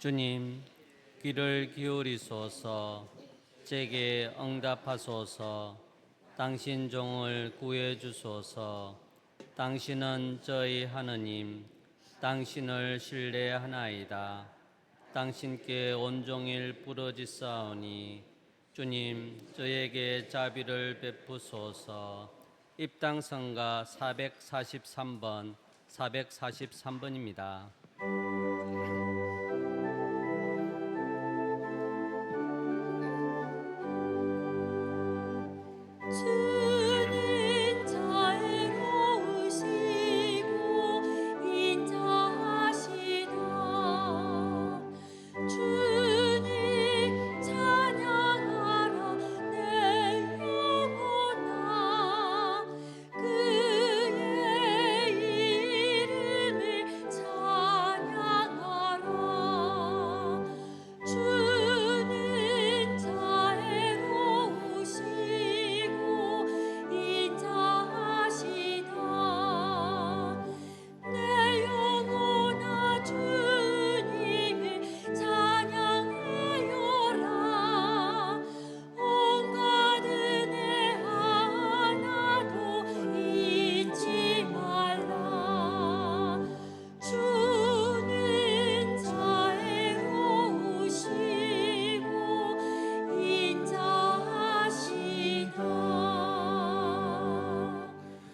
주님, 귀를 기울이소서. 제게 응답하소서. 당신 종을 구해 주소서. 당신은 저희 하느님, 당신을 신뢰하나이다. 당신께 온종일 부르짖사오니 주님, 저에게 자비를 베푸소서. 입당성가 443번, 443번입니다. 주는 자애로우시고 인자하시다. 주님 찬양하라 내 영혼아. 그의 이름을 찬양하라. 주는 자애로우시고 인자하시다. 내 영혼아 주님을 찬양하여라. 온갖 은혜 하나도 잊지 말라. 주는 자애로우시고 인자하시다.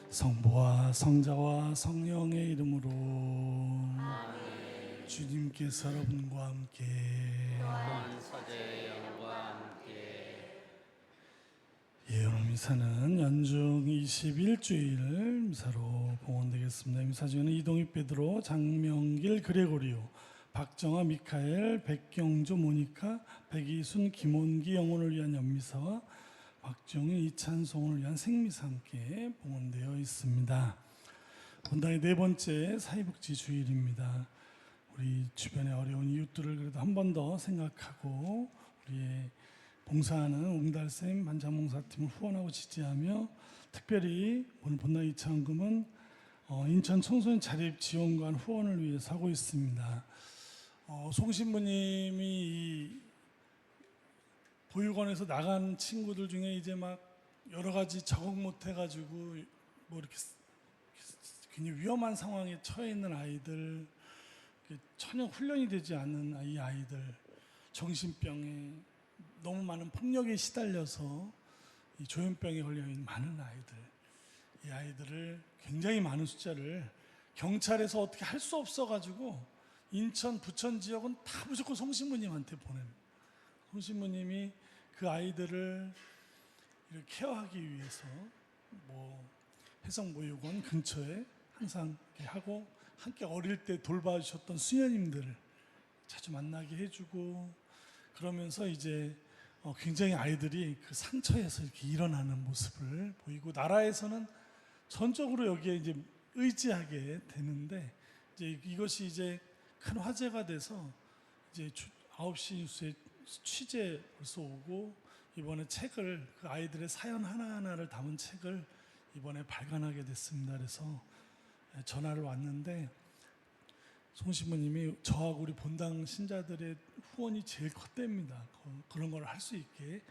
성부와 성자와 성령의 이름으로 주님께서 여러분과 함께 또한 사제의 영과 함께 예언 미사는 연중 21주일 미사로 봉헌되겠습니다. 미사 중에는 이동희 베드로, 장명길 그레고리오, 박정아 미카엘, 백경조 모니카, 백이순 김원기 영혼을 위한 연미사와 박정희 이찬송을 위한 생미사 함께 봉헌되어 있습니다. 본당의 네 번째 사회복지 주일입니다. 우리 주변의 어려운 이웃들을 그래도 한 번 더 생각하고 우리의 봉사하는 웅달샘 반장봉사팀을 후원하고 지지하며 특별히 오늘 본당 이차원금은 인천 청소년 자립 지원관 후원을 위해서 하고 있습니다. 송 신부님이 이 보육원에서 나간 친구들 중에 이제 막 여러 가지 적응 못 해가지고 뭐 이렇게 굉장히 위험한 상황에 처해 있는 아이들, 전혀 훈련이 되지 않는 이 아이들, 정신병에 너무 많은 폭력에 시달려서 이 조현병에 걸려 있는 많은 아이들, 이 아이들을 굉장히 많은 숫자를 경찰에서 어떻게 할 수 없어가지고 인천, 부천 지역은 다 무조건 송신부님한테 보냅니다. 송신부님이 그 아이들을 이렇게 케어하기 위해서 뭐 해성보육원 근처에 항상 하고 함께 어릴 때 돌봐주셨던 수녀님들을 자주 만나게 해주고 그러면서 이제 굉장히 아이들이 그 상처에서 이렇게 일어나는 모습을 보이고 나라에서는 전적으로 여기에 이제 의지하게 되는데 이제 이것이 이제 큰 화제가 돼서 이제 9시 뉴스에 취재 벌써 오고 이번에 책을 그 아이들의 사연 하나하나를 담은 책을 이번에 발간하게 됐습니다. 그래서 전화를 왔는데 송 신부님이 저하고 우리 본당 신자들의 후원이 제일 컸답니다. 그런 걸 할 수 있게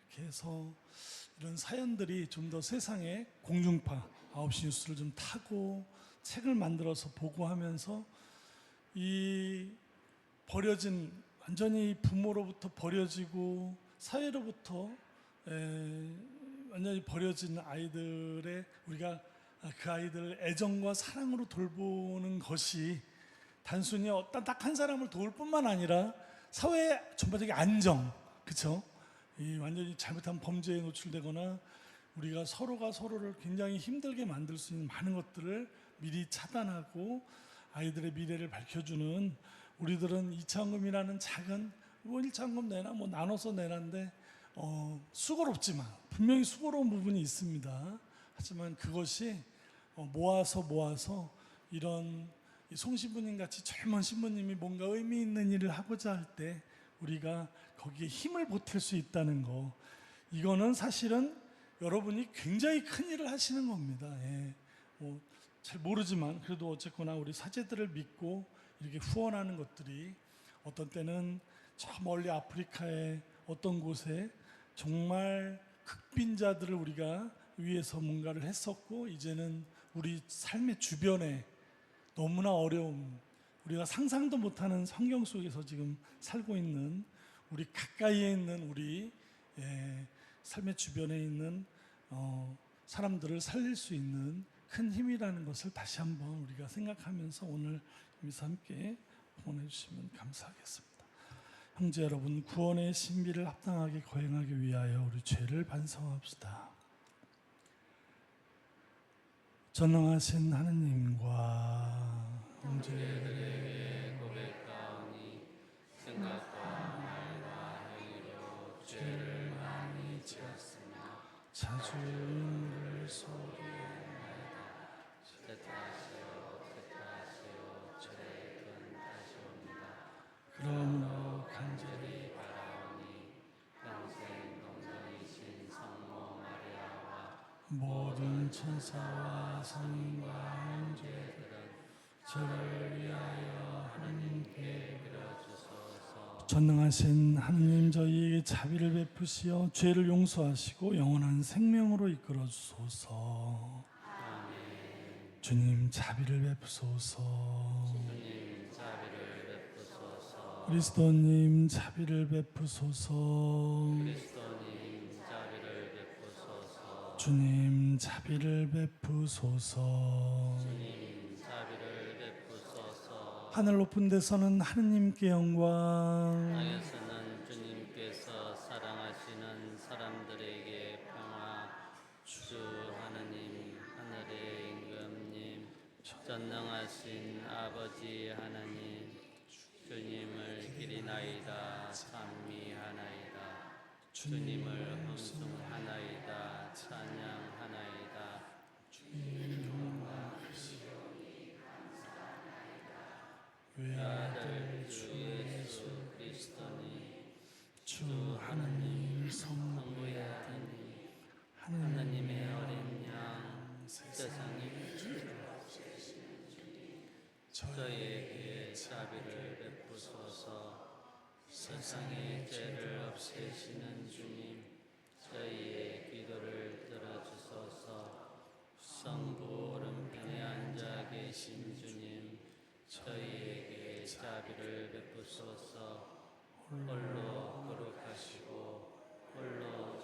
이렇게 해서 이런 사연들이 좀 더 세상에 공중파 9시 뉴스를 좀 타고 책을 만들어서 보고하면서 이 버려진 완전히 부모로부터 버려지고 사회로부터 완전히 버려진 아이들의 우리가 그 아이들을 애정과 사랑으로 돌보는 것이 단순히 어떤 딱 한 사람을 도울 뿐만 아니라 사회의 전반적인 안정, 그렇죠? 이 완전히 잘못한 범죄에 노출되거나 우리가 서로가 서로를 굉장히 힘들게 만들 수 있는 많은 것들을 미리 차단하고 아이들의 미래를 밝혀주는 우리들은 이차원금이라는 작은 뭐 1차원금 내나 뭐 나눠서 내는데 수고롭지만 분명히 수고로운 부분이 있습니다. 하지만 그것이 모아서 이런 송 신부님 같이 젊은 신부님이 뭔가 의미 있는 일을 하고자 할 때 우리가 거기에 힘을 보탤 수 있다는 거, 이거는 사실은 여러분이 굉장히 큰 일을 하시는 겁니다. 예. 잘 모르지만 그래도 어쨌거나 우리 사제들을 믿고 이렇게 후원하는 것들이 어떤 때는 저 멀리 아프리카의 어떤 곳에 정말 극빈자들을 우리가 위해서 뭔가를 했었고, 이제는 우리 삶의 주변에 너무나 어려움, 우리가 상상도 못하는 환경 속에서 지금 살고 있는 우리 가까이에 있는 우리 삶의 주변에 있는 사람들을 살릴 수 있는 큰 힘이라는 것을 다시 한번 우리가 생각하면서 오늘 미사 함께 보내주시면 감사하겠습니다. 형제 여러분, 구원의 신비를 합당하게 거행하기 위하여 우리 죄를 반성합시다. 전능하신 하느님과 형제들에게 고백하오니 생각과 말과 행위로 죄를 많이 지었으나 자주 인물을 소리하나이다. 대타하시오 대타하시오 죄의 큰 다시옵니다. 그러므로 간절히 바라오니 평생 동정이신 성모 마리아와 모든 천사와 성인과 형제들은 저를 위하여 하나님께 빌어주소서. 전능하신 하느님, 저희에게 자비를 베푸시어 죄를 용서하시고 영원한 생명으로 이끌어 주소서. 주님, 자비를 베푸소서. 주님 자비를 베푸소서. 그리스도님, 자비를 베푸소서. 그리스도님 자비를 베푸소서. 주님, 자비를 베푸소서. 주님 자비를 베푸소서. 하늘 높은 데서는 하느님께 영광, 땅에서는 주님께서 사랑하시는 사람들에게 평화. 주 하나님, 하늘의 임금님, 전능하신 아버지 하나님, 주님을 기리나이다 찬미하나이다. 주님을 흠숭하나이다 찬양하나이다. 외아들 주 예수 그리스도니 주 하나님 성부의 성부의 아들 하나님의 어린 양 세상에 저희에게 자비를 베푸소서. 세상의 죄를 없애시는 주님, 저희의 기도를 들어주소서. 성부 오른편에 앉아 계신 주님, 저희에게 자비를 베푸소서. 홀로 거룩하시고 홀로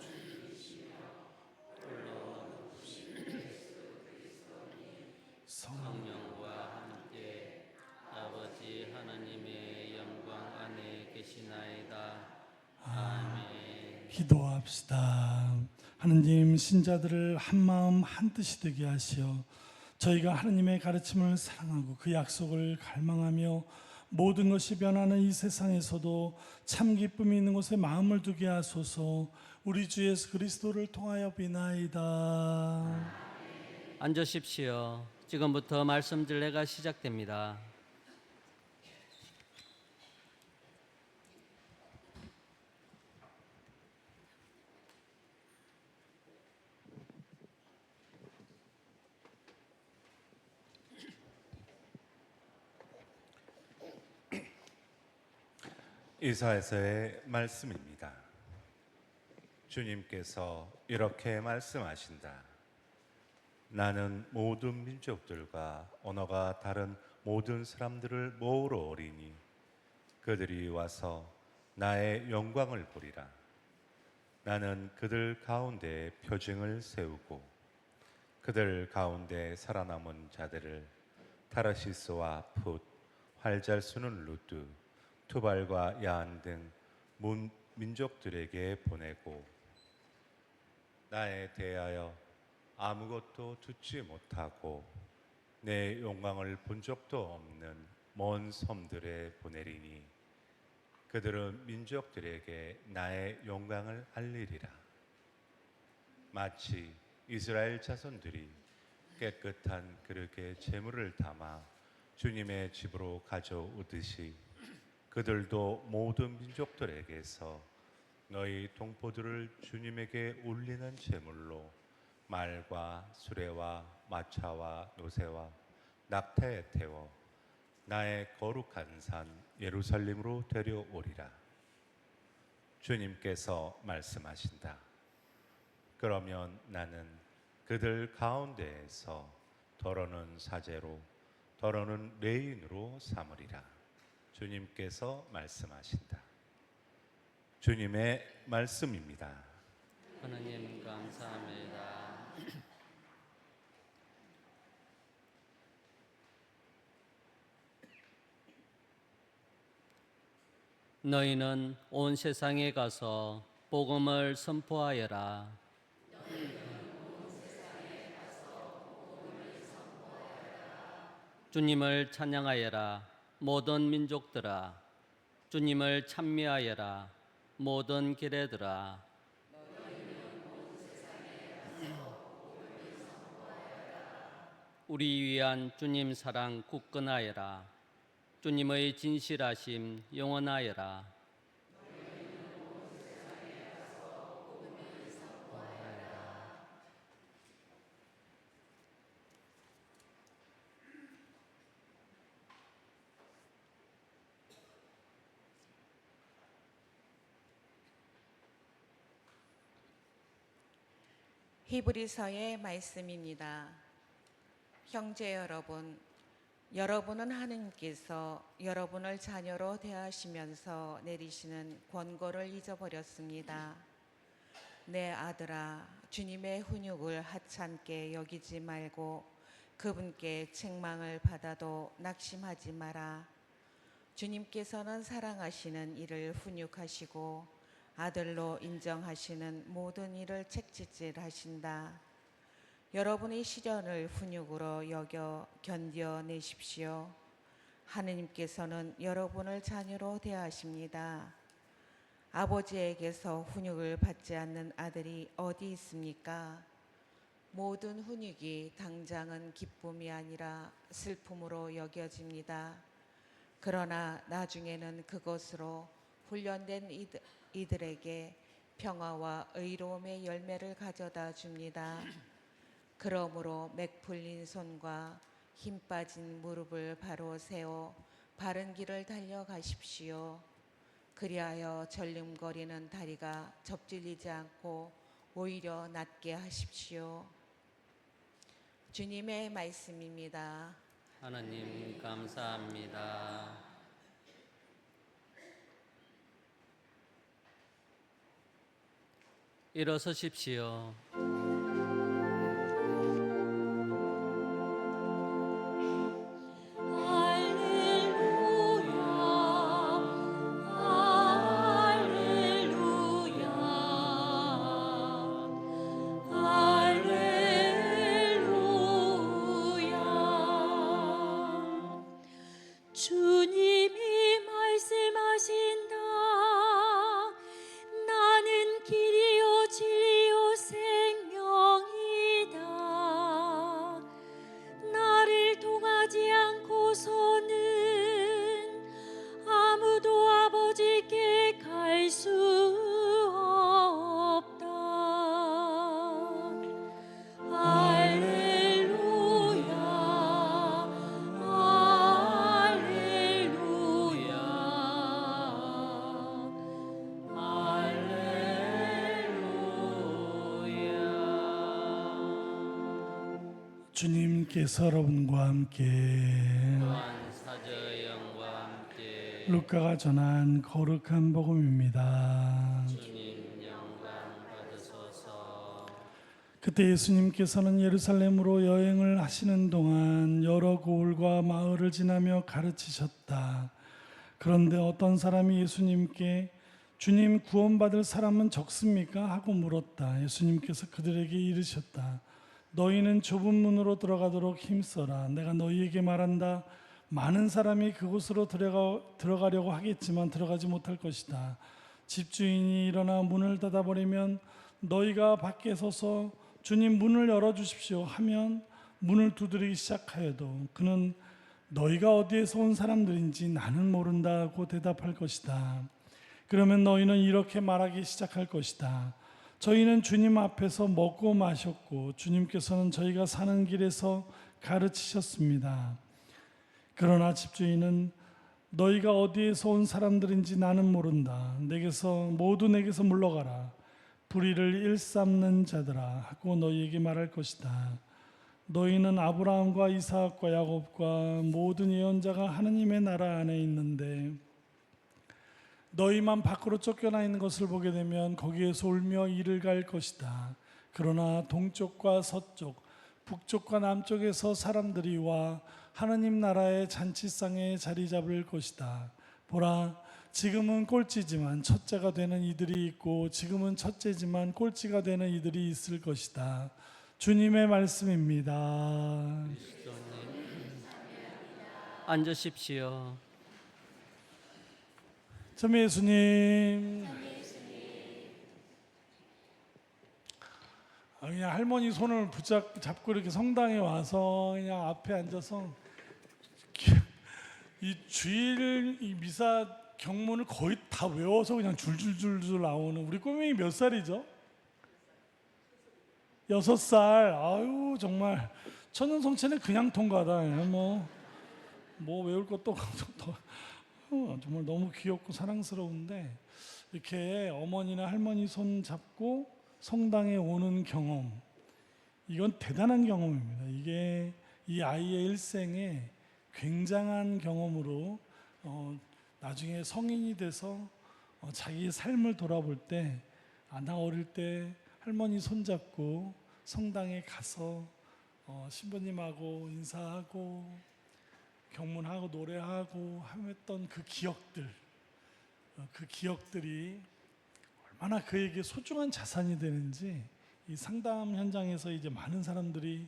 성령과 함께 아버지 하나님의 영광 안에 계시나이다. 아멘. 기도합시다. 하느님, 신자들을 한 마음 한 뜻이 되게 하시어 저희가 하느님의 가르침을 사랑하고 그 약속을 갈망하며 모든 것이 변하는 이 세상에서도 참 기쁨이 있는 곳에 마음을 두게 하소서. 우리 주 예수 그리스도를 통하여 비나이다. 앉으십시오. 지금부터 말씀 들례가 시작됩니다. 이사야서의 말씀입니다. 주님께서 이렇게 말씀하신다. 나는 모든 민족들과 언어가 다른 모든 사람들을 모으러 오리니 그들이 와서 나의 영광을 보리라. 나는 그들 가운데 표징을 세우고 그들 가운데 살아남은 자들을 타르시스와 풋, 활잘수는 루드, 투발과 야한 등 민족들에게 보내고 나에 대하여 아무것도 듣지 못하고 내 영광을 본 적도 없는 먼 섬들에 보내리니 그들은 민족들에게 나의 영광을 알리리라. 마치 이스라엘 자손들이 깨끗한 그릇에 제물을 담아 주님의 집으로 가져오듯이 그들도 모든 민족들에게서 너희 동포들을 주님에게 올리는 제물로 말과 수레와 마차와 노새와 낙타에 태워 나의 거룩한 산 예루살렘으로 데려오리라. 주님께서 말씀하신다. 그러면 나는 그들 가운데에서 더러는 사제로 더러는 레인으로 삼으리라. 주님께서 말씀하신다. 주님의 말씀입니다. 하나님 감사합니다. 너희는 온 세상에 가서 복음을 선포하여라. 주님을 찬양하여라 모든 민족들아. 주님을 찬미하여라 모든 기레들아. 우리 위한 주님 사랑 굳건하여라. 주님의 진실하심 영원하여라. 히브리서의 말씀입니다. 형제 여러분, 여러분은 하느님께서 여러분을 자녀로 대하시면서 내리시는 권고를 잊어버렸습니다. 내 아들아, 주님의 훈육을 하찮게 여기지 말고 그분께 책망을 받아도 낙심하지 마라. 주님께서는 사랑하시는 이를 훈육하시고 아들로 인정하시는 모든 일을 책짓질하신다. 여러분의 시련을 훈육으로 여겨 견뎌내십시오. 하느님께서는 여러분을 자녀로 대하십니다. 아버지에게서 훈육을 받지 않는 아들이 어디 있습니까? 모든 훈육이 당장은 기쁨이 아니라 슬픔으로 여겨집니다. 그러나 나중에는 그것으로 훈련된 이들에게 평화와 의로움의 열매를 가져다 줍니다. 그러므로 맥 풀린 손과 힘 빠진 무릎을 바로 세워 바른 길을 달려가십시오. 그리하여 절름거리는 다리가 접질리지 않고 오히려 낫게 하십시오. 주님의 말씀입니다. 하나님 감사합니다. 일어서십시오. 주님이 말씀하신다. 나는 길이요 진리요 생명이다. 나를 통하지 않고서는 아무도 아버지께 갈 수 없다. 할렐루야. 주님께서 여러분과 함께 또한 사저 영과 함께 루카가 전한 거룩한 복음입니다. 주님 영광 받으소서. 그때 예수님께서는 예루살렘으로 여행을 하시는 동안 여러 고을과 마을을 지나며 가르치셨다. 그런데 어떤 사람이 예수님께 주님, 구원받을 사람은 적습니까? 하고 물었다. 예수님께서 그들에게 이르셨다. 너희는 좁은 문으로 들어가도록 힘써라. 내가 너희에게 말한다. 많은 사람이 그곳으로 들어가려고 하겠지만 들어가지 못할 것이다. 집주인이 일어나 문을 닫아버리면 너희가 밖에 서서 주님 문을 열어주십시오 하면 문을 두드리기 시작하여도 그는 너희가 어디에서 온 사람들인지 나는 모른다고 대답할 것이다. 그러면 너희는 이렇게 말하기 시작할 것이다. 저희는 주님 앞에서 먹고 마셨고 주님께서는 저희가 사는 길에서 가르치셨습니다. 그러나 집주인은 너희가 어디에서 온 사람들인지 나는 모른다. 모두 내게서 물러가라. 불의를 일삼는 자들아 하고 너희에게 말할 것이다. 너희는 아브라함과 이삭과 야곱과 모든 예언자가 하느님의 나라 안에 있는데 너희만 밖으로 쫓겨나 있는 것을 보게 되면 거기에서 울며 이를 갈 것이다. 그러나 동쪽과 서쪽, 북쪽과 남쪽에서 사람들이 와 하느님 나라의 잔치상에 자리 잡을 것이다. 보라, 지금은 꼴찌지만 첫째가 되는 이들이 있고 지금은 첫째지만 꼴찌가 되는 이들이 있을 것이다. 주님의 말씀입니다. 앉으십시오. 참 예수님. 그냥 할머니 손을 붙잡고 이렇게 성당에 와서 그냥 앞에 앉아서 이 주일 이 미사 경문을 거의 다 외워서 그냥 줄줄줄줄 나오는 우리 꼬맹이 몇 살이죠? 6살. 아유 정말 천연성체는 그냥 통과다. 뭐 외울 것도 더 정말 너무 귀엽고 사랑스러운데 이렇게 어머니나 할머니 손 잡고 성당에 오는 경험, 이건 대단한 경험입니다. 이게 이 아이의 일생에 굉장한 경험으로 나중에 성인이 돼서 자기의 삶을 돌아볼 때 나 어릴 때 할머니 손잡고 성당에 가서 신부님하고 인사하고 경문하고 노래하고 했던 그 기억들이 얼마나 그에게 소중한 자산이 되는지 이 상담 현장에서 이제 많은 사람들이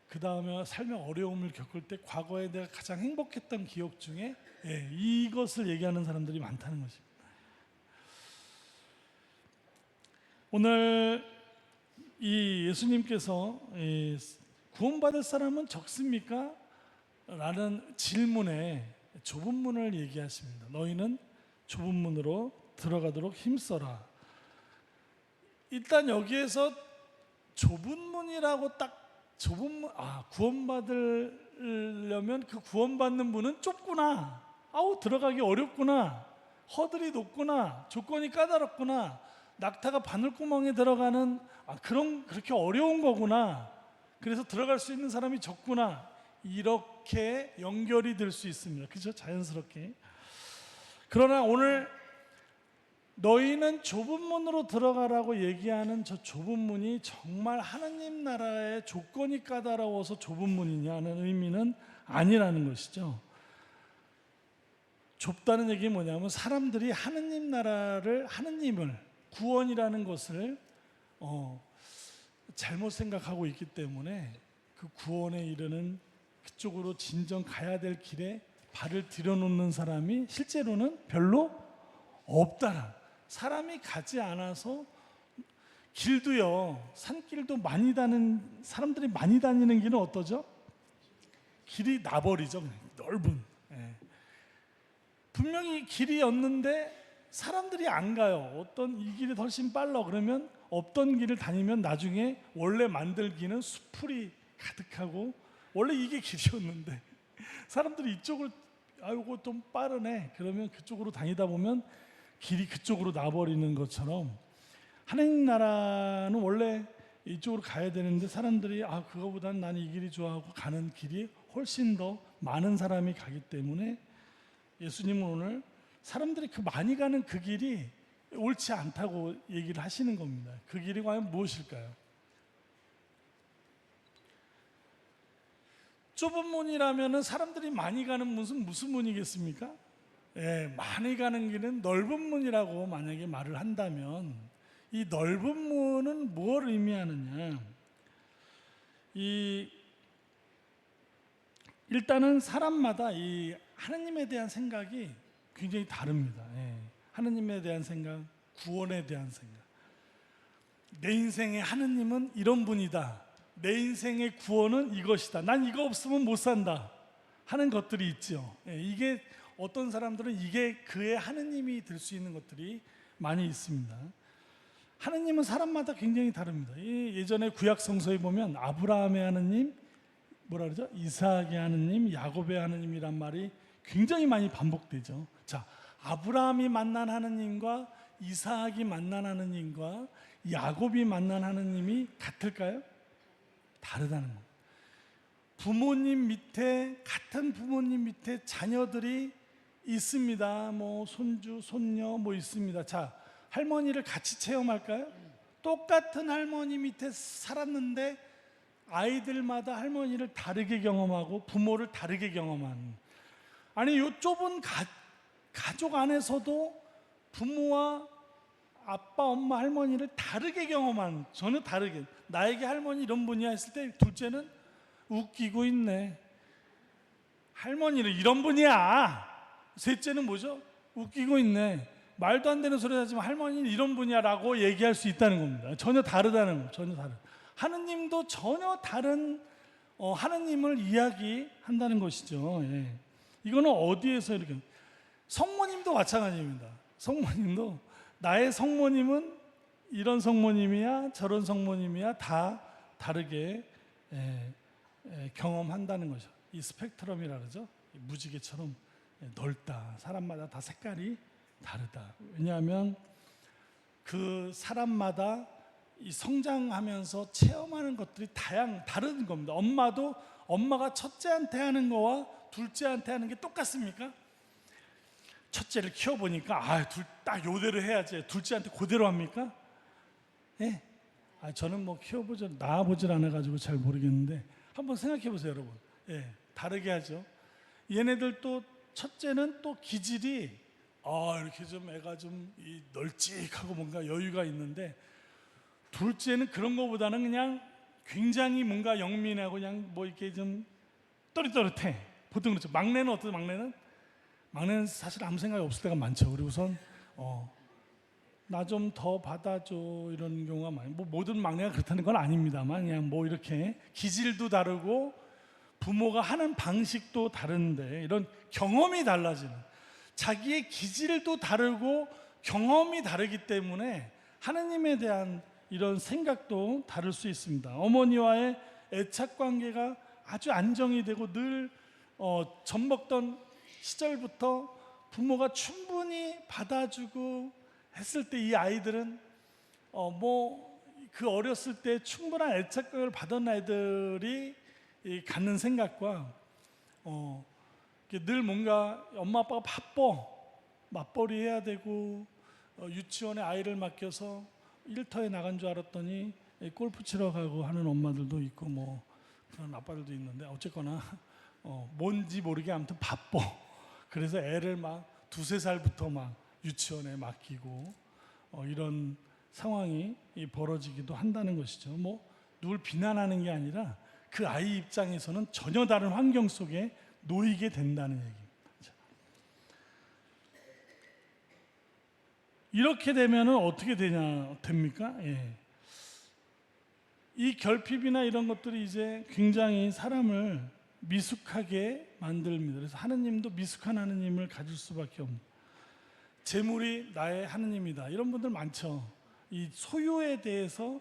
그 다음에 삶의 어려움을 겪을 때 과거에 내가 가장 행복했던 기억 중에 이것을 얘기하는 사람들이 많다는 것입니다. 오늘 이 예수님께서 구원받을 사람은 적습니까? 라는 질문에 좁은 문을 얘기하십니다. 너희는 좁은 문으로 들어가도록 힘써라. 일단 여기에서 좁은 문이라고 구원받으려면 그 구원받는 문은 좁구나. 들어가기 어렵구나. 허들이 높구나. 조건이 까다롭구나. 낙타가 바늘구멍에 들어가는 그렇게 어려운 거구나. 그래서 들어갈 수 있는 사람이 적구나. 이렇게 연결이 될 수 있습니다. 그렇죠? 자연스럽게. 그러나 오늘 너희는 좁은 문으로 들어가라고 얘기하는 저 좁은 문이 정말 하느님 나라의 조건이 까다로워서 좁은 문이냐는 의미는 아니라는 것이죠. 좁다는 얘기는 뭐냐면 사람들이 하느님을 구원이라는 것을 잘못 생각하고 있기 때문에 그 구원에 이르는 그쪽으로 진정 가야 될 길에 발을 들여놓는 사람이 실제로는 별로 없다는, 사람이 가지 않아서 길도요, 산길도 사람들이 많이 다니는 길은 어떠죠? 길이 나버리죠. 넓은. 분명히 길이었는데 사람들이 안 가요. 이 길이 훨씬 빨라 그러면 없던 길을 다니면 나중에 원래 만들기는 수풀이 가득하고 원래 이게 길이었는데 사람들이 이쪽을 이거 좀 빠르네 그러면 그쪽으로 다니다 보면 길이 그쪽으로 나버리는 것처럼 하나님 나라는 원래 이쪽으로 가야 되는데 사람들이 그거보다는 나는 이 길이 좋아하고 가는 길이 훨씬 더 많은 사람이 가기 때문에 예수님은 오늘 사람들이 많이 가는 그 길이 옳지 않다고 얘기를 하시는 겁니다. 그 길이 과연 무엇일까요? 좁은 문이라면 사람들이 많이 가는 문은 무슨 문이겠습니까? 많이 가는 길은 넓은 문이라고 만약에 말을 한다면 이 넓은 문은 뭘 의미하느냐? 일단은 사람마다 이 하느님에 대한 생각이 굉장히 다릅니다. 하느님에 대한 생각, 구원에 대한 생각. 내 인생의 하느님은 이런 분이다. 내 인생의 구원은 이것이다. 난 이거 없으면 못 산다 하는 것들이 있죠. 이게 어떤 사람들은 이게 그의 하느님이 될 수 있는 것들이 많이 있습니다. 하느님은 사람마다 굉장히 다릅니다. 예전에 구약 성서에 보면 아브라함의 하느님, 뭐라 그러죠? 이삭의 하느님, 야곱의 하느님이란 말이 굉장히 많이 반복되죠. 자, 아브라함이 만난 하느님과 이삭이 만난 하느님과 야곱이 만난 하느님이 같을까요? 다르다는 겁니다. 부모님 밑에, 같은 부모님 밑에 자녀들이 있습니다. 뭐 손주, 손녀 뭐 있습니다. 자, 할머니를 같이 체험할까요? 똑같은 할머니 밑에 살았는데 아이들마다 할머니를 다르게 경험하고 부모를 다르게 경험하는, 아니 요 좁은 가족 안에서도 부모와 아빠, 엄마, 할머니를 다르게 경험하는, 전혀 다르게, 나에게 할머니 이런 분이야 했을 때 둘째는 웃기고 있네, 할머니는 이런 분이야. 셋째는 뭐죠? 웃기고 있네, 말도 안 되는 소리 하지만 할머니는 이런 분이야 라고 얘기할 수 있다는 겁니다. 전혀 다르다는 거예요. 전혀 다른, 하느님도 전혀 다른 하느님을 이야기한다는 것이죠. 예. 이거는 어디에서 이렇게, 성모님도 마찬가지입니다. 성모님도 나의 성모님은 이런 성모님이야 저런 성모님이야 다 다르게 경험한다는 거죠. 이 스펙트럼이라 그러죠. 이 무지개처럼 넓다. 사람마다 다 색깔이 다르다. 왜냐하면 그 사람마다 이 성장하면서 체험하는 것들이 다른 겁니다. 엄마가 첫째한테 하는 거와 둘째한테 하는 게 똑같습니까? 첫째를 키워보니까 딱 요대로 해야지, 둘째한테 그대로 합니까? 예. 저는 뭐 낳아보질 않아가지고 잘 모르겠는데 한번 생각해 보세요, 여러분. 예, 다르게 하죠. 얘네들 또 첫째는 또 기질이 이렇게 좀 애가 좀 널찍하고 뭔가 여유가 있는데, 둘째는 그런 거보다는 그냥 굉장히 뭔가 영민하고 그냥 뭐 이렇게 좀 또릿또릿해. 보통 그렇죠. 막내는 어떠세요? 막내는 사실 아무 생각이 없을 때가 많죠. 그리고선 나 좀 더 받아줘 이런 경우가 많아요. 뭐 모든 막내가 그렇다는 건 아닙니다만 그냥 뭐 이렇게 기질도 다르고 부모가 하는 방식도 다른데 이런 경험이 달라지는, 자기의 기질도 다르고 경험이 다르기 때문에 하느님에 대한 이런 생각도 다를 수 있습니다. 어머니와의 애착 관계가 아주 안정이 되고 늘 젖먹던 시절부터 부모가 충분히 받아주고 했을 때 이 아이들은 그 어렸을 때 충분한 애착을 받은 아이들이 갖는 생각과 늘 뭔가 엄마 아빠가 바빠, 맞벌이 해야 되고 유치원에 아이를 맡겨서 일터에 나간 줄 알았더니 골프 치러 가고 하는 엄마들도 있고 뭐 그런 아빠들도 있는데, 어쨌거나 뭔지 모르게 아무튼 바빠. 그래서 애를 막 2-3살부터 막 유치원에 맡기고 이런 상황이 벌어지기도 한다는 것이죠. 뭐 누굴 비난하는 게 아니라 그 아이 입장에서는 전혀 다른 환경 속에 놓이게 된다는 얘기입니다. 이렇게 되면은 어떻게 됩니까? 예. 이 결핍이나 이런 것들이 이제 굉장히 사람을 미숙하게 만듭니다. 그래서 하느님도 미숙한 하느님을 가질 수밖에 없는, 재물이 나의 하느님이다 이런 분들 많죠. 이 소유에 대해서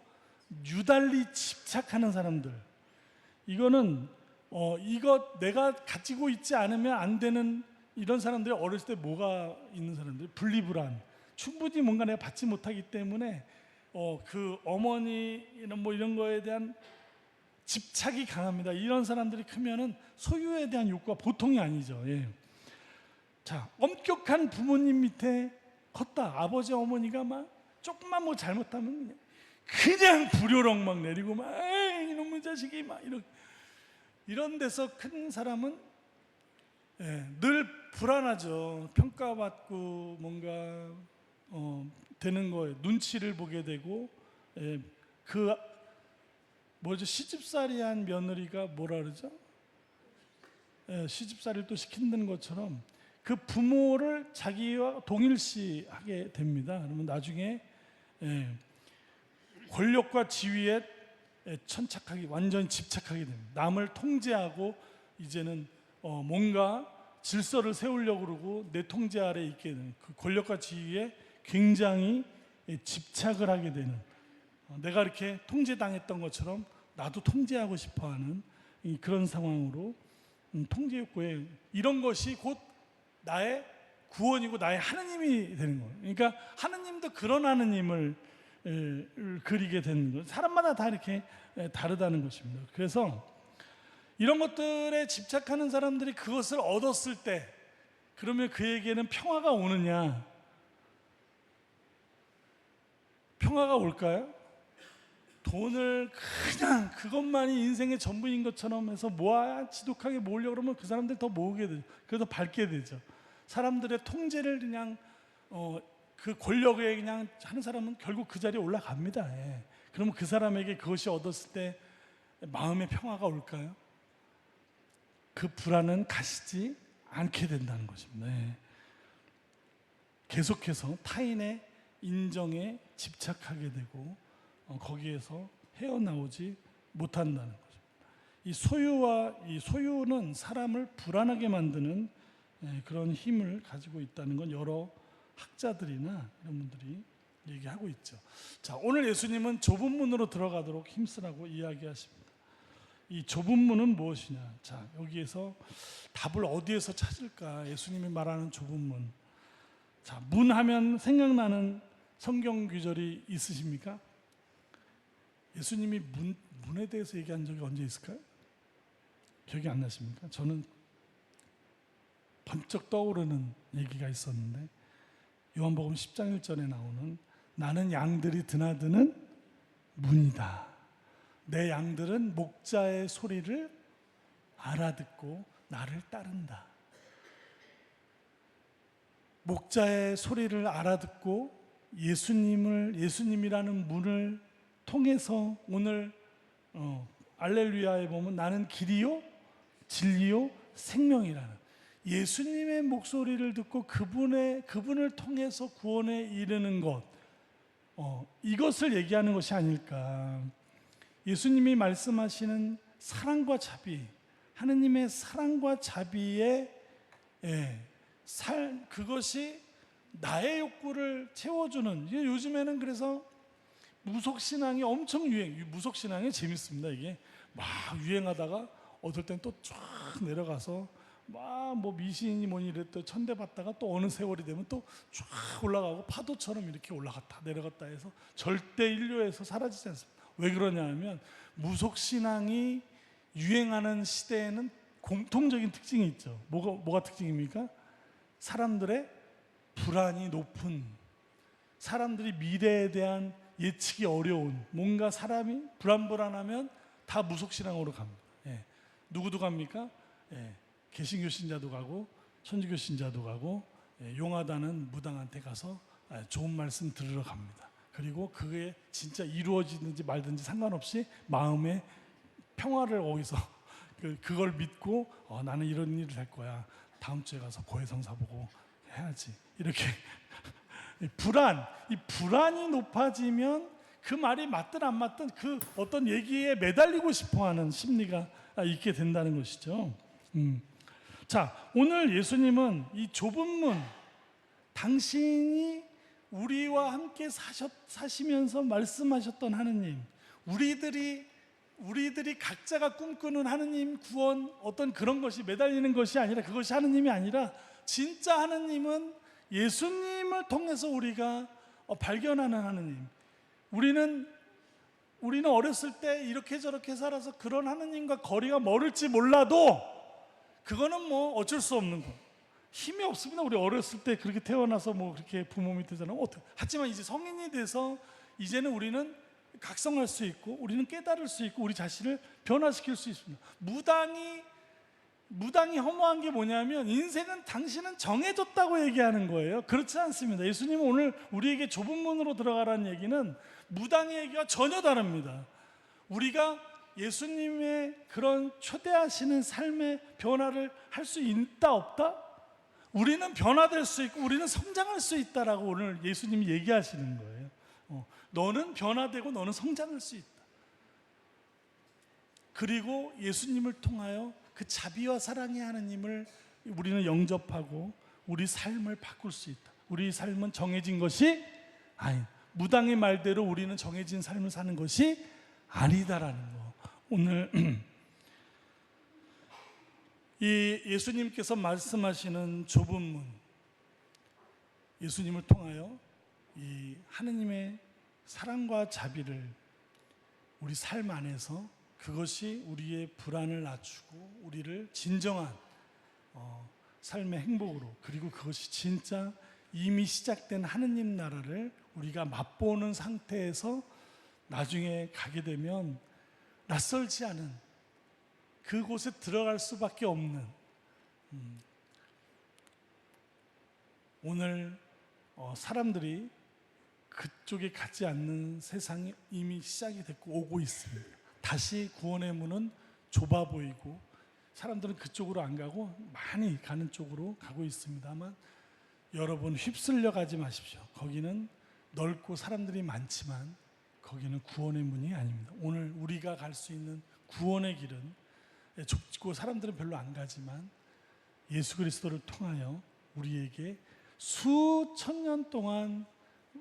유달리 집착하는 사람들, 이거는 이거 내가 가지고 있지 않으면 안 되는, 이런 사람들이 어렸을 때 뭐가 있는 사람들, 분리불안, 충분히 뭔가 내가 받지 못하기 때문에 그 어머니 이런 거에 대한 집착이 강합니다. 이런 사람들이 크면은 소유에 대한 욕구가 보통이 아니죠. 예. 자, 엄격한 부모님 밑에 컸다. 아버지 어머니가 막 조금만 뭐 잘못하면 그냥 불효령 막 내리고 막 이놈의 자식이 막 이런 데서 큰 사람은 늘 불안하죠. 평가받고 뭔가 되는 거에 눈치를 보게 되고, 시집살이한 며느리가 뭐라 그러죠? 시집살이를 또 시킨다는 것처럼 그 부모를 자기와 동일시하게 됩니다. 그러면 나중에 권력과 지위에 완전히 집착하게 됩니다. 남을 통제하고 이제는 뭔가 질서를 세우려고 그러고 내 통제 아래 있게 되는, 그 권력과 지위에 굉장히 집착을 하게 되는, 내가 이렇게 통제당했던 것처럼 나도 통제하고 싶어하는 그런 상황으로 통제 욕구에 이런 것이 곧 나의 구원이고 나의 하느님이 되는 거예요. 그러니까 하느님도 그런 하느님을 그리게 되는 거예요. 사람마다 다 이렇게 다르다는 것입니다. 그래서 이런 것들에 집착하는 사람들이 그것을 얻었을 때 그러면 그에게는 평화가 오느냐? 평화가 올까요? 돈을 그냥 그것만이 인생의 전부인 것처럼 해서 모아야 지독하게 모으려고 그러면 그 사람들 더 모으게 되죠. 그래서 밟게 되죠. 사람들의 통제를 그냥 그 권력에 그냥 하는 사람은 결국 그 자리에 올라갑니다. 예. 그러면 그 사람에게 그것이 얻었을 때 마음의 평화가 올까요? 그 불안은 가시지 않게 된다는 것입니다. 예. 계속해서 타인의 인정에 집착하게 되고 거기에서 헤어나오지 못한다는 거죠. 이 소유는 사람을 불안하게 만드는 그런 힘을 가지고 있다는 건 여러 학자들이나 이런 분들이 얘기하고 있죠. 자, 오늘 예수님은 좁은 문으로 들어가도록 힘쓰라고 이야기하십니다. 이 좁은 문은 무엇이냐? 자, 여기에서 답을 어디에서 찾을까? 예수님이 말하는 좁은 문. 자, 문 하면 생각나는 성경 구절이 있으십니까? 예수님이 문에 대해서 얘기한 적이 언제 있을까요? 기억이 안 나십니까? 저는 번쩍 떠오르는 얘기가 있었는데 요한복음 10장 1절에 나오는 나는 양들이 드나드는 문이다. 내 양들은 목자의 소리를 알아듣고 나를 따른다. 목자의 소리를 알아듣고 예수님이라는 문을 통해서 오늘 알렐루야에 보면 나는 길이요 진리요 생명이라는 예수님의 목소리를 듣고 그분을 통해서 구원에 이르는 것 이것을 얘기하는 것이 아닐까. 예수님이 말씀하시는 사랑과 자비, 하느님의 사랑과 자비의 그것이 나의 욕구를 채워주는. 요즘에는 그래서 무속신앙이 엄청 무속신앙이 재밌습니다. 이게 막 유행하다가 어떨 땐 또 쫙 내려가서 막 뭐 미신이 뭐니 이랬더 천대받다가 또 어느 세월이 되면 또 쫙 올라가고 파도처럼 이렇게 올라갔다 내려갔다 해서 절대 인류에서 사라지지 않습니다. 왜 그러냐 하면 무속신앙이 유행하는 시대에는 공통적인 특징이 있죠. 뭐가 특징입니까? 사람들의 불안이 높은, 사람들이 미래에 대한 예측이 어려운, 뭔가 사람이 불안하면 다 무속신앙으로 갑니다. 누구도 갑니까? 개신교 신자도 가고 천주교 신자도 가고 용하다는 무당한테 가서 좋은 말씀 들으러 갑니다. 그리고 그게 진짜 이루어지든지 말든지 상관없이 마음의 평화를 거기서 그걸 믿고 나는 이런 일을 할 거야. 다음 주에 가서 고해성사 보고 해야지. 이렇게 이 불안이 높아지면 그 말이 맞든 안 맞든 그 어떤 얘기에 매달리고 싶어하는 심리가 있게 된다는 것이죠. 자, 오늘 예수님은 이 좁은 문, 당신이 우리와 함께 사시면서 말씀하셨던 하느님, 우리들이 각자가 꿈꾸는 하느님 구원 어떤 그런 것이 매달리는 것이 아니라 그것이 하느님이 아니라 진짜 하느님은 예수님을 통해서 우리가 발견하는 하느님. 우리는 어렸을 때 이렇게 저렇게 살아서 그런 하느님과 거리가 멀을지 몰라도 그거는 뭐 어쩔 수 없는 거. 힘이 없습니다. 우리 어렸을 때 그렇게 태어나서 뭐 그렇게 부모 밑에서는 하지만 이제 성인이 돼서 이제는 우리는 각성할 수 있고 우리는 깨달을 수 있고 우리 자신을 변화시킬 수 있습니다. 무당이 허무한 게 뭐냐면 인생은 당신은 정해졌다고 얘기하는 거예요. 그렇지 않습니다. 예수님은 오늘 우리에게 좁은 문으로 들어가라는 얘기는 무당의 얘기와 전혀 다릅니다. 우리가 예수님의 그런 초대하시는 삶의 변화를 할 수 있다 없다? 우리는 변화될 수 있고 우리는 성장할 수 있다라고 오늘 예수님이 얘기하시는 거예요. 너는 변화되고 너는 성장할 수 있다. 그리고 예수님을 통하여 그 자비와 사랑의 하나님을 우리는 영접하고 우리 삶을 바꿀 수 있다. 우리 삶은 정해진 것이 아니, 무당의 말대로 우리는 정해진 삶을 사는 것이 아니다라는 거. 오늘 이 예수님께서 말씀하시는 좁은 문, 예수님을 통하여 이 하느님의 사랑과 자비를 우리 삶 안에서, 그것이 우리의 불안을 낮추고 우리를 진정한 삶의 행복으로, 그리고 그것이 진짜 이미 시작된 하느님 나라를 우리가 맛보는 상태에서 나중에 가게 되면 낯설지 않은 그곳에 들어갈 수밖에 없는, 오늘 사람들이 그쪽에 가지 않는 세상이 이미 시작이 됐고 오고 있습니다. 다시 구원의 문은 좁아 보이고 사람들은 그쪽으로 안 가고 많이 가는 쪽으로 가고 있습니다만, 여러분 휩쓸려 가지 마십시오. 거기는 넓고 사람들이 많지만 거기는 구원의 문이 아닙니다. 오늘 우리가 갈 수 있는 구원의 길은 좁고 사람들은 별로 안 가지만 예수 그리스도를 통하여 우리에게 수천 년 동안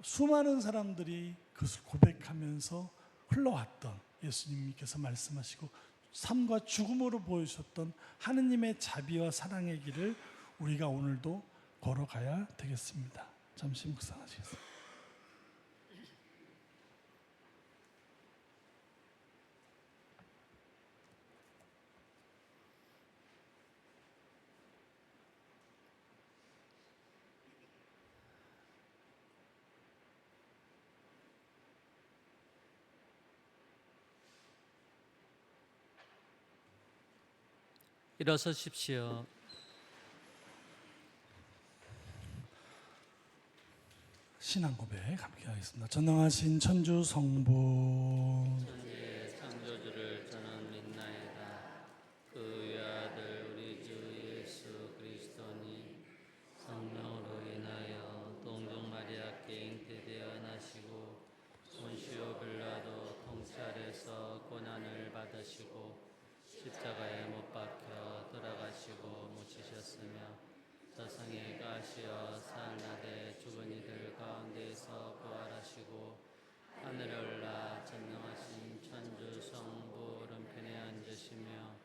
수많은 사람들이 그것을 고백하면서 흘러왔던, 예수님께서 말씀하시고 삶과 죽음으로 보여주셨던 하느님의 자비와 사랑의 길을 우리가 오늘도 걸어가야 되겠습니다. 잠시 묵상하시겠습니다. 일어서십시오. 신앙 고백 함께 하겠습니다. 전능하신 천주 성부, 천지의 창조주를 저는 믿나이다. 그 외아들 우리 주 예수 그리스도니 성령으로 인하여 동정 마리아께 잉태되어 나시고 본시오 빌라도 통찰에서 고난을 받으시고 십자가에 못 박혀 돌아가시고 묻히셨으며 저승에 가시어 사흘나되 죽은 이들 가운데서 부활하시고 하늘에 올라 전능하신 천주 성부 오른편에 앉으시며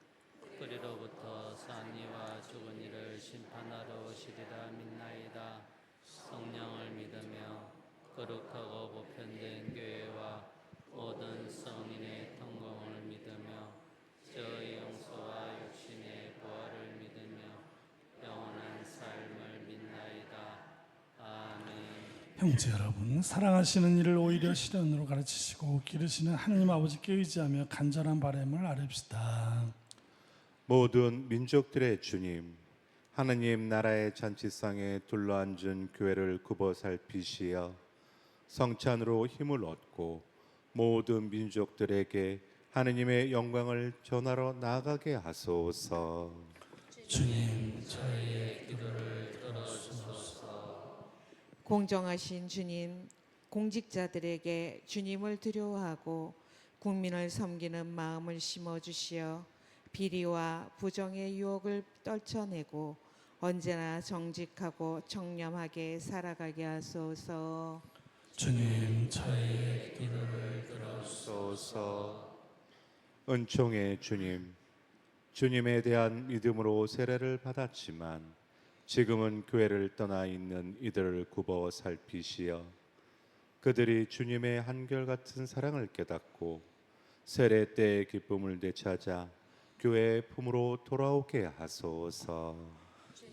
그리로부터 산 이와 죽은 이를 심판하러 오시리라 믿나이다. 성령을 믿으며 거룩하고 보편된 교회와 모든 성인의 통공을 믿으며 저의 용서와 육신의 부활을 믿으며 영원한 삶을 믿나이다. 아멘. 형제 여러분, 사랑하시는 이를 오히려 시련으로 가르치시고 기르시는 하느님 아버지께 의지하며 간절한 바람을 아뢰읍시다. 모든 민족들의 주님, 하느님 나라의 잔치상에 둘러앉은 교회를 굽어 살피시어 성찬으로 힘을 얻고 모든 민족들에게 하느님의 영광을 전하러 나아가게 하소서. 주님, 저희의 기도를 들어주소서. 공정하신 주님, 공직자들에게 주님을 두려워하고 국민을 섬기는 마음을 심어주시어 비리와 부정의 유혹을 떨쳐내고 언제나 정직하고 청렴하게 살아가게 하소서. 주님, 저희의 기도를 들어주소서. 소서. 은총의 주님, 주님에 대한 믿음으로 세례를 받았지만 지금은 교회를 떠나 있는 이들을 굽어 살피시어 그들이 주님의 한결같은 사랑을 깨닫고 세례 때의 기쁨을 되찾아 교회의 품으로 돌아오게 하소서.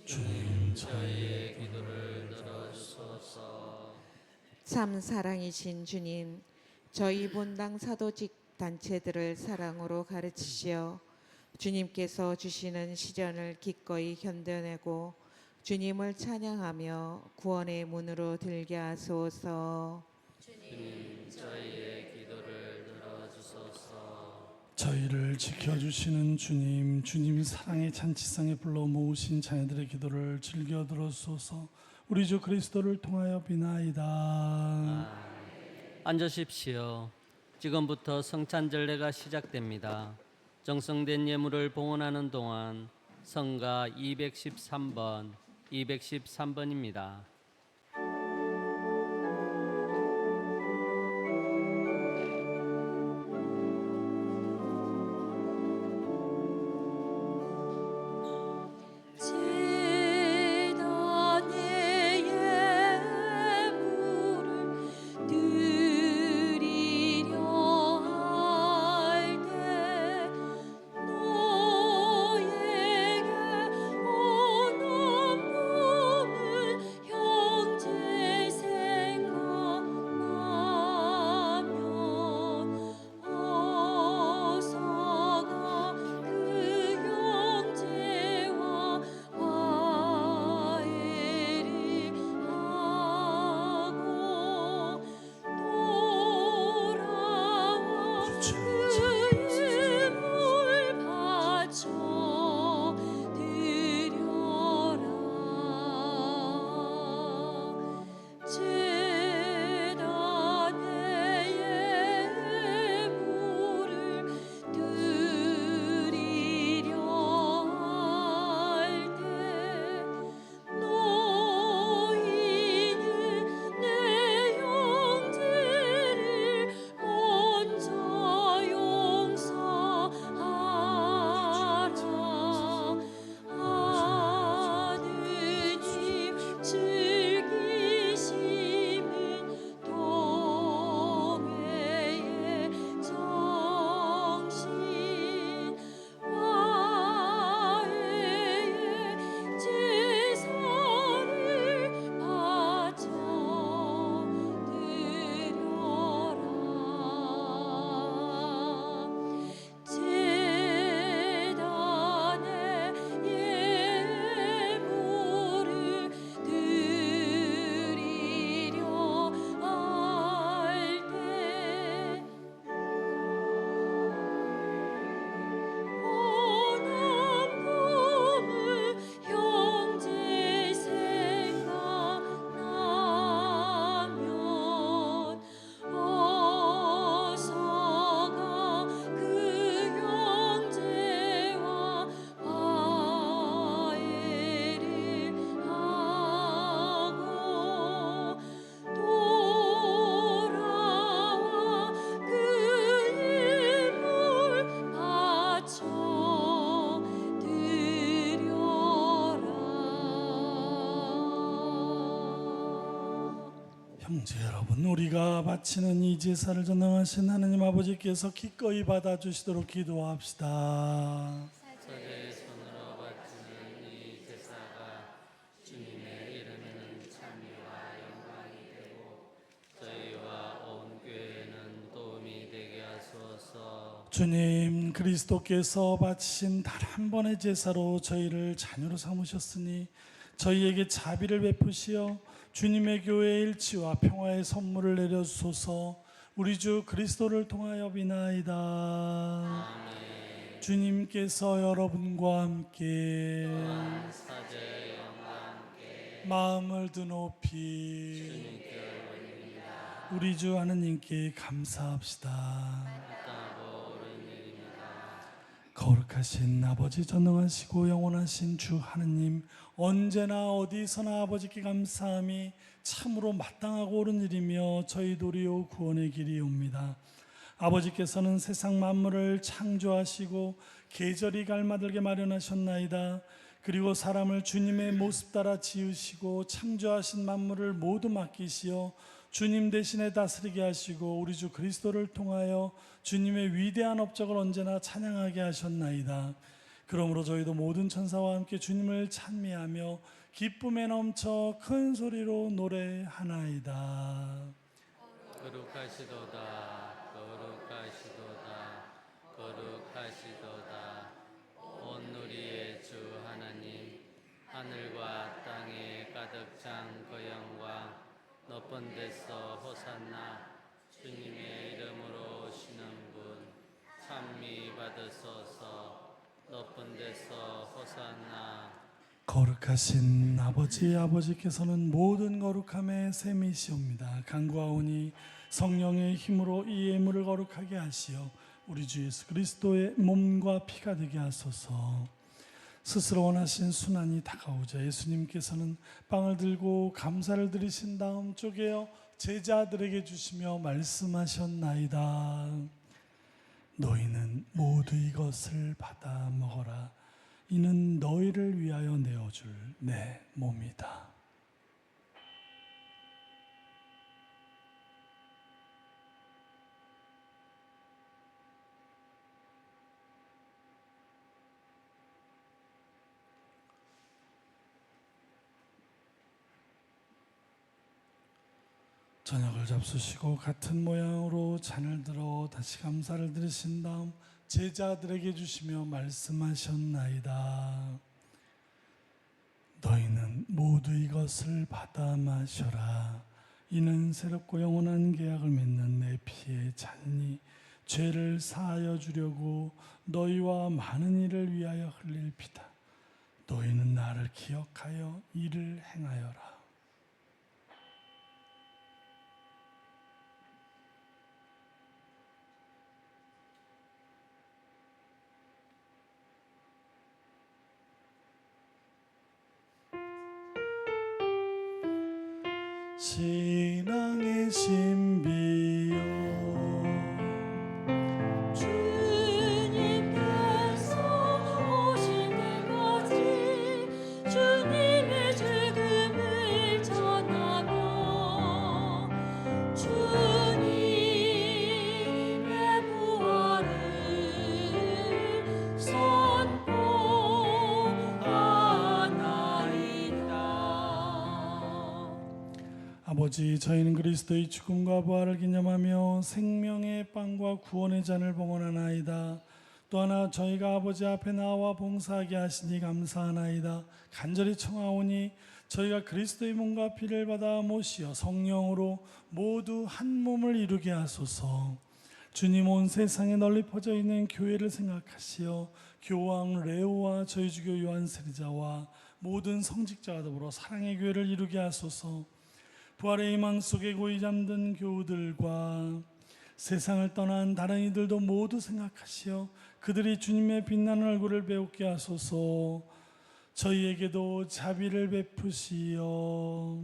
주님, 저희의 기도를 들어주소서. 참 사랑이신 주님, 저희 본당 사도직 단체들을 사랑으로 가르치시어 주님께서 주시는 시련을 기꺼이 견뎌내고 주님을 찬양하며 구원의 문으로 들게 하소서. 주님, 저희의 기도를 들어주소서. 저희를 지켜주시는 주님, 주님 사랑의 잔치상에 불러 모으신 자녀들의 기도를 즐겨 들어주소서. 우리 주 그리스도를 통하여 비나이다. 앉으십시오. 지금부터 성찬절례가 시작됩니다. 정성된 예물을 봉헌하는 동안 성가 213번, 213번입니다. 형제 여러분, 우리가 바치는 이 제사를 전능하신 하느님 아버지께서 기꺼이 받아주시도록 기도합시다. 사제의 손으로 바치는 이 제사가 주님의 이름에는 참여와 영광이 되고 저희와 온 교회에는 도움이 되게 하소서. 주님, 그리스도께서 바치신 단 한 번의 제사로 저희를 자녀로 삼으셨으니 저희에게 자비를 베푸시어 주님의 교회의 일치와 평화의 선물을 내려주소서. 우리 주 그리스도를 통하여 비나이다. 아멘. 주님께서 여러분과 함께 사제의 영과 함께 마음을 드높이 주님께 올립니다. 우리 주 하느님께 감사합시다. 따고 옳은 일입니다. 거룩하신 아버지, 전능하시고 영원하신 주 하느님, 언제나 어디서나 아버지께 감사함이 참으로 마땅하고 옳은 일이며 저희 도리요 구원의 길이옵니다. 아버지께서는 세상 만물을 창조하시고 계절이 갈마들게 마련하셨나이다. 그리고 사람을 주님의 모습 따라 지으시고 창조하신 만물을 모두 맡기시어 주님 대신에 다스리게 하시고 우리 주 그리스도를 통하여 주님의 위대한 업적을 언제나 찬양하게 하셨나이다. 그러므로 저희도 모든 천사와 함께 주님을 찬미하며 기쁨에 넘쳐 큰 소리로 노래하나이다. 거룩하시도다 거룩하시도다 거룩하시도다. 온 우리의 주 하나님, 하늘과 땅에 가득 찬 그 영광, 높은 데서 호산나. 주님의 이름으로 오시는 분 찬미 받으소서. 높은 데서 호산나. 거룩하신 아버지께서는 모든 거룩함의 셈이시옵니다. 간구하오니 성령의 힘으로 이 예물을 거룩하게 하시어 우리 주 예수 그리스도의 몸과 피가 되게 하소서. 스스로 원하신 순환이 다가오자 예수님께서는 빵을 들고 감사를 드리신 다음 쪼개어 제자들에게 주시며 말씀하셨나이다. 너희는 모두 이것을 받아 먹어라. 이는 너희를 위하여 내어줄 내 몸이다. 저녁을 잡수시고 같은 모양으로 잔을 들어 다시 감사를 드리신 다음 제자들에게 주시며 말씀하셨나이다. 너희는 모두 이것을 받아 마셔라. 이는 새롭고 영원한 계약을 맺는 내 피의 잔이니 죄를 사하여 주려고 너희와 많은 이를 위하여 흘릴 피다. 너희는 나를 기억하여 이를 행하여라. 신앙의 신비요 주님께서 오실 때까지 주님의 죽음을 전하며 주님의 부활을 선포하나이다. 아버지, 저희는 그리스도의 죽음과 부활을 기념하며 생명의 빵과 구원의 잔을 봉헌하나이다. 또 하나 저희가 아버지 앞에 나와 봉사하게 하시니 감사하나이다. 간절히 청하오니 저희가 그리스도의 몸과 피를 받아 모시어 성령으로 모두 한 몸을 이루게 하소서. 주님, 온 세상에 널리 퍼져 있는 교회를 생각하시어 교황 레오와 저희 주교 요한 세리자와 모든 성직자와 더불어 사랑의 교회를 이루게 하소서. 부활의 희망 속에 고이 잠든 교우들과 세상을 떠난 다른 이들도 모두 생각하시어 그들이 주님의 빛나는 얼굴을 배우게 하소서. 저희에게도 자비를 베푸시어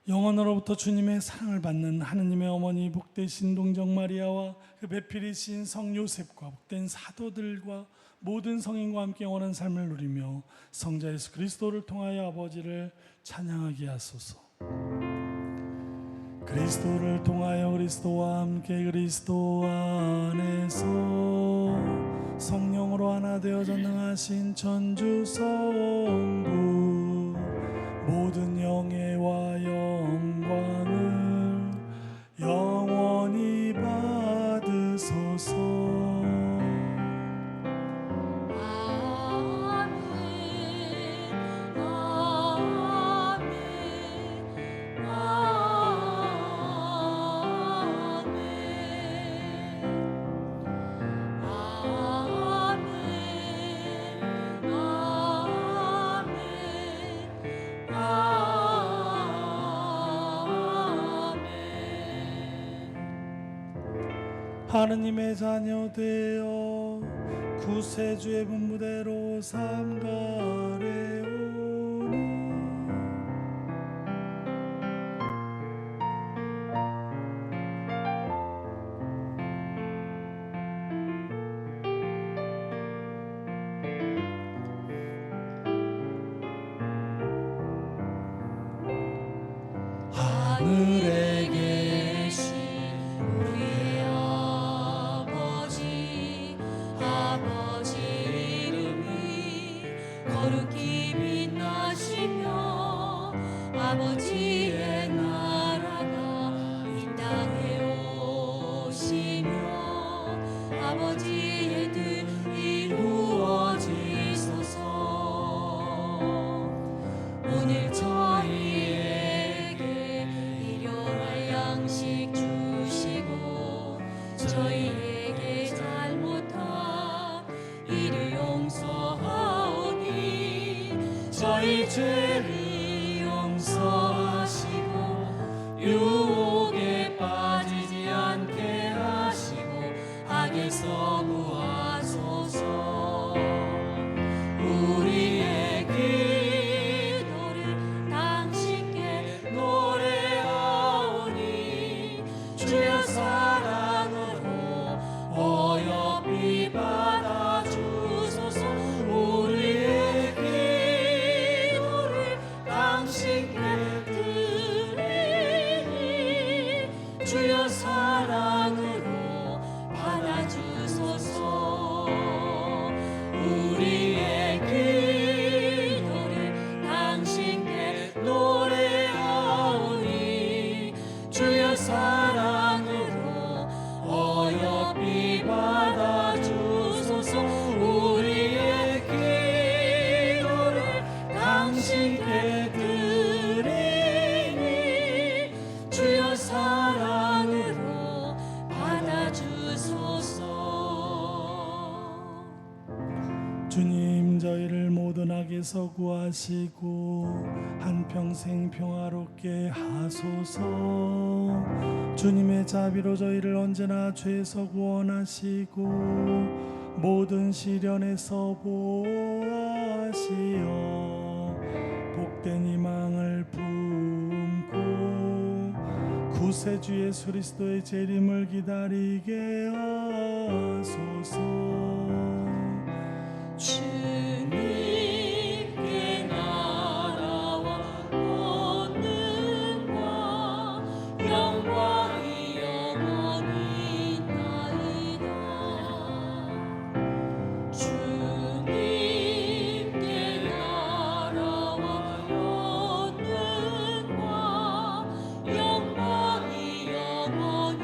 영원으로부터 주님의 사랑을 받는 하느님의 어머니 복되신 동정 마리아와 그 배필이신 성 요셉과 복된 사도들과 모든 성인과 함께 영원한 삶을 누리며 성자 예수 그리스도를 통하여 아버지를 찬양하게 하소서. 그리스도를 통하여 그리스도와 함께 그리스도 안에서 성령으로 하나 되어 전능하신 천주 성부 모든 영예와 영광을 영원히 받으소서. 하느님의 자녀 되어 구세주의 분부대로 삼가래오니 하늘에 계신 우리의 아버지, 아버지 이름이 거룩히 빛나시며 아버지의 나라가 이 땅에 오시며 아버지의 뜻 이루어지소서. 오늘 저희에게 일용할 양식 주시고 저희에게 잘못한 일을 용서하오니 저희 죄를 용서하시고 유혹에 빠지지 않게 하시고 악에서 구하소서. 우리의 기도를 당신께 노래하오니 주여 사랑으로 어여삐 받아주소서. 우리의 기도를 당신께 드리니 주여 사랑으로 받아주소서. 우리의 기도를 당신께 노래하오니 주여 사랑으로 어여삐 받아주소서. 우리의 기도를 당신께 드리니 주여 사랑으로 받아주소서. 주님 저희를 모든 악에서 구하시고 한평생 평화롭게 하소서. 주님의 자비로 저희를 언제나 죄에서 구원하시고 모든 시련에서 보호하시어 복된 희망을 품고 구세주 예수 그리스도의 재림을 기다리게 하소서. 주님께 나라와 권능과 영광이 영원히 있나이다. 주님께 나라와 권능과 영광이 영원히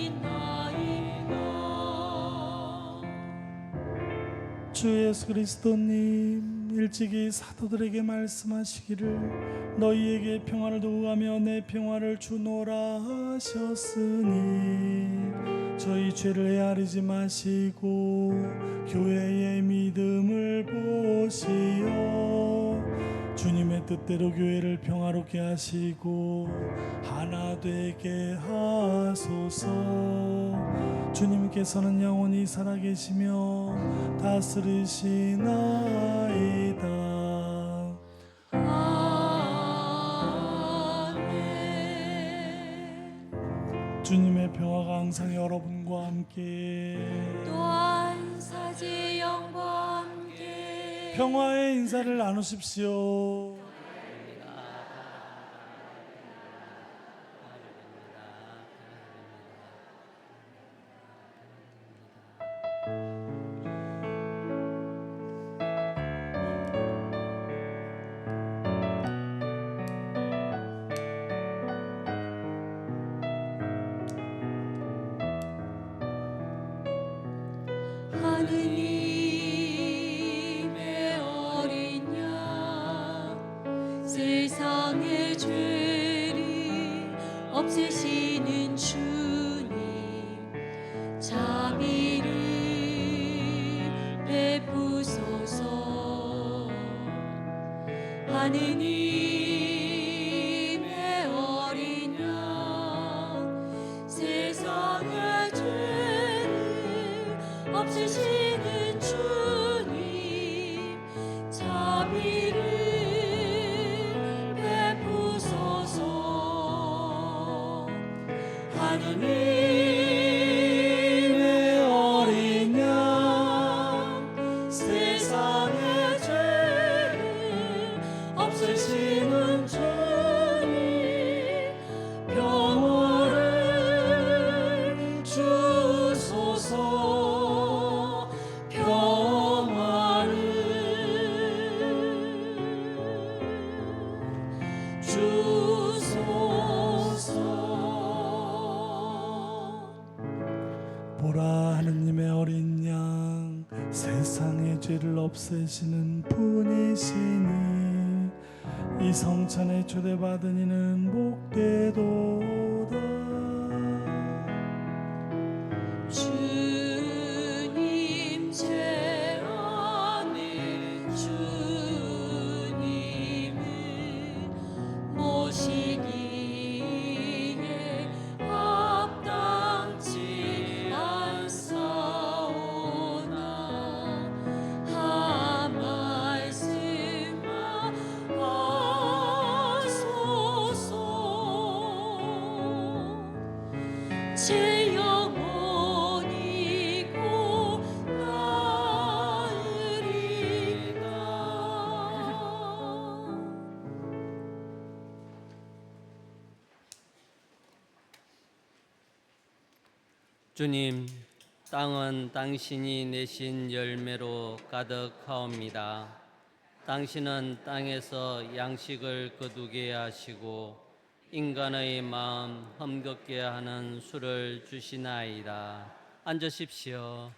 있나이다. 주 예수 그리스도님 일찍이 사도들에게 말씀하시기를 너희에게 평화를 두고 가며 내 평화를 주노라 하셨으니 저희 죄를 헤아리지 마시고 교회의 믿음을 보시어 주님의 뜻대로 교회를 평화롭게 하시고 하나 되게 하소서. 주님께서는 영원히 살아계시며 다스리시나이다. 아멘. 주님의 평화가 항상 여러분과 함께 또한 사제 영과 함께 평화의 인사를 나누십시오. 하느님의 어린 양 세상의 죄를 없애시는 주님 자비를 베푸소서 하느님의 어린 양 세상의 죄를 없애시는 주님 자비를 베푸소서 하느님의 어린 양 세상의 죄를 없애시는 주님 평화를 주소서 평화를 주소서 보라, 하느님의 어린 양 세상의 죄를 없애시는 분이시니 이 성찬에 초대받은 이는 복되도다. 주님 제 안에 주님을 모시기에 합당치 않사오나 한 말씀만 하소서 제 영혼이 곧 나으리다. 주님, 땅은 당신이 내신 열매로 가득하옵니다. 당신은 땅에서 양식을 거두게 하시고 인간의 마음 험겁게 하는 술을 주시나이다. 앉으십시오.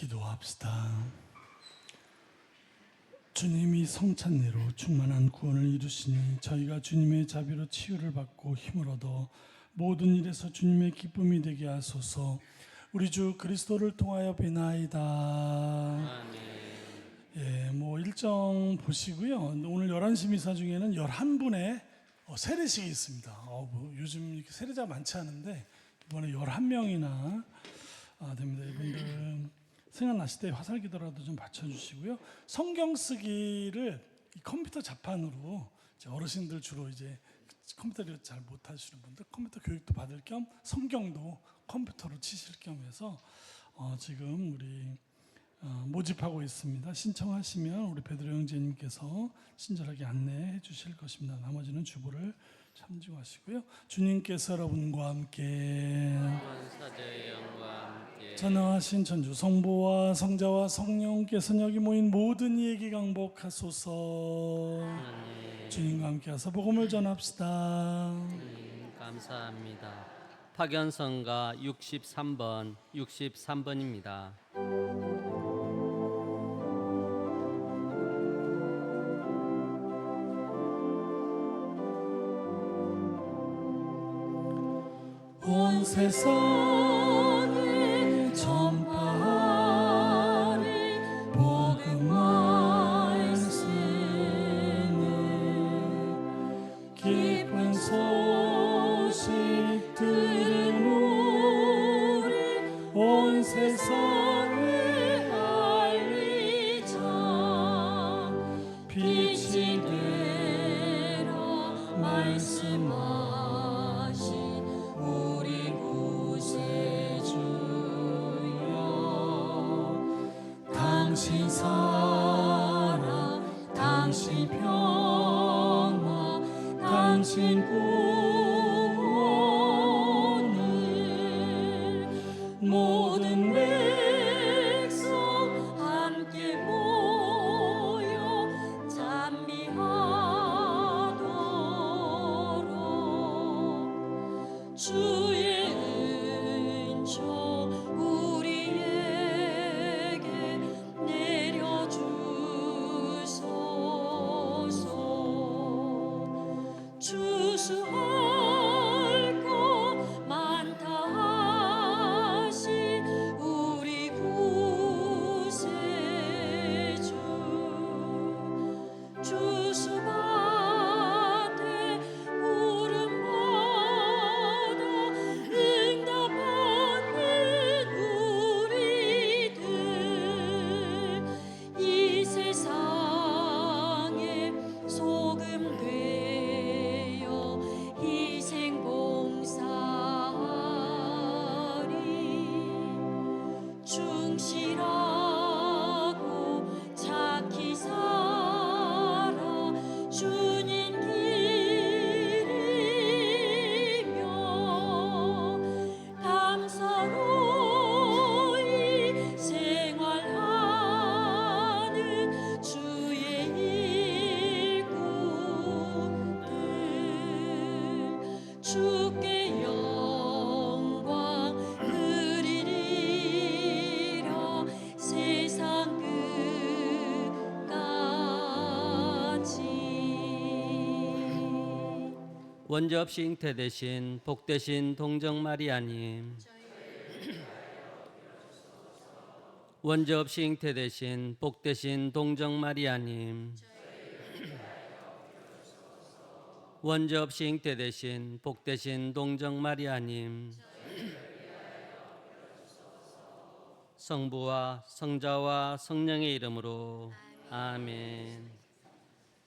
기도합시다. 주님이 성찬례로 충만한 구원을 이루시니 저희가 주님의 자비로 치유를 받고 힘을 얻어 모든 일에서 주님의 기쁨이 되게 하소서. 우리 주 그리스도를 통하여 비나이다. 아멘. 예, 뭐 일정 보시고요. 오늘 11시 미사 중에는 11분의 세례식이 있습니다. 뭐 요즘 이렇게 세례자 많지 않은데 이번에 11명이나 됩니다. 이분들 생각나실 때 화살기도라도 좀 받쳐주시고요. 성경 쓰기를 이 컴퓨터 자판으로 이제 어르신들 주로 이제 컴퓨터를 잘 못하시는 분들 컴퓨터 교육도 받을 겸 성경도 컴퓨터로 치실 겸 해서 지금 우리 모집하고 있습니다. 신청하시면 우리 베드로 형제님께서 친절하게 안내해 주실 것입니다. 나머지는 주보를 참조하시고요. 주님께서 여러분과 함께 사제의 영과 함께 전능하신 천주 성부와 성자와 성령께서 여기 모인 모든 이에게 강복하소서. 주님과 함께하서 복음을 전합시다. 감사합니다. 파견성가 63번입니다. 온 세상에 전파하리 복음 말씀을 기쁜 소식 들은 우리 온 세상에 알리자. 빛이 되라 말씀하신 우리 구세주여. 당신 사랑 당신 평화 당신 구원을 모든 백성 함께 모여 찬미하도록 주의 은총 우리에게 내려주소서. 주수할 것 많다 하신 우리 구세주. 주수밭에 부름받아 응답받는 우리들 이 세상에 소금 되어 희생 봉사하리. 충실하고 착히 살아 주님 기리며 감사로이 생활하는 주의 일꾼들 주께 영광 드리리라 세상 끝까지. 원죄 없이 잉태되신 복되신 동정 마리아님, 원죄 없이 잉태되신 복되신 동정 마리아님, 원죄 없이 잉태되신 복되신 동정 마리아님, 성부와 성자와 성령의 이름으로 아멘.